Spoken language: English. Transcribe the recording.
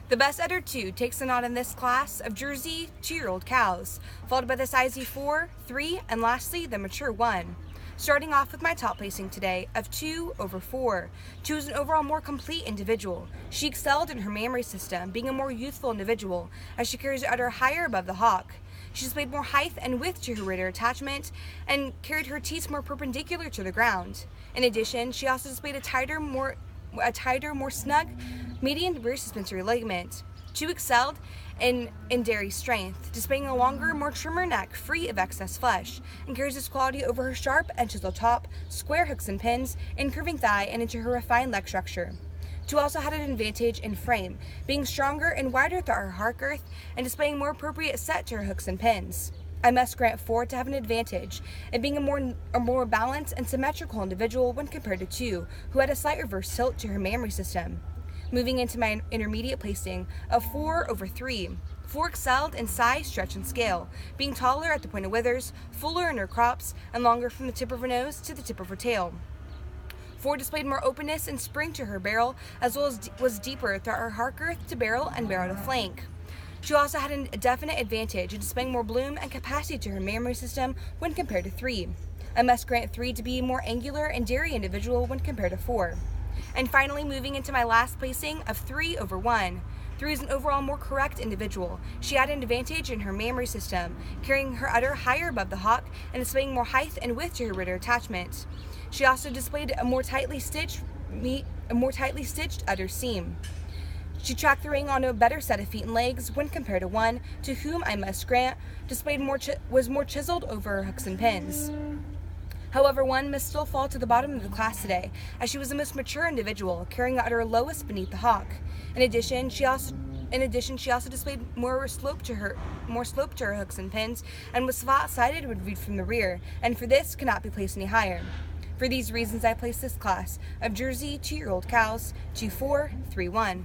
The best udder 2 takes the nod in this class of Jersey 2-year-old cows, followed by the sizey 4, 3, and lastly the mature 1. Starting off with my top placing today of 2/4. 2 is an overall more complete individual. She excelled in her mammary system, being a more youthful individual, as she carries her udder higher above the hock. She displayed more height and width to her rear attachment and carried her teats more perpendicular to the ground. In addition, she also displayed a tighter, more snug median rear suspensory ligament. 2 excelled in dairy strength, displaying a longer, more trimmer neck free of excess flesh, and carries this quality over her sharp and chisel top, square hooks and pins, and curving thigh, and into her refined leg structure. 2 also had an advantage in frame, being stronger and wider throughout her hark girth, and displaying more appropriate set to her hooks and pins. I must grant 4 to have an advantage in being a more balanced and symmetrical individual when compared to 2, who had a slight reverse tilt to her mammary system. Moving into my intermediate placing of 4/3. 4 excelled in size, stretch, and scale, being taller at the point of withers, fuller in her crops, and longer from the tip of her nose to the tip of her tail. 4 displayed more openness and spring to her barrel, as well as was deeper throughout her hark girth to barrel and barrel to flank. She also had a definite advantage in displaying more bloom and capacity to her mammary system when compared to 3. I must grant 3 to be a more angular and dairy individual when compared to 4. And finally, moving into my last placing of 3/1. 3 is an overall more correct individual. She had an advantage in her mammary system, carrying her udder higher above the hock and displaying more height and width to her rear attachment. She also displayed a more tightly stitched udder seam. She tracked the ring onto a better set of feet and legs when compared to 1, to whom I must grant was more chiseled over her hooks and pins. However, 1 must still fall to the bottom of the class today, as she was the most mature individual, carrying udder lowest beneath the hock. In addition, she also displayed more slope to her hooks and pins, and was flat-sided when viewed from the rear, and for this cannot be placed any higher. For these reasons, I place this class of Jersey 2-year-old cows 2/4, 3/1.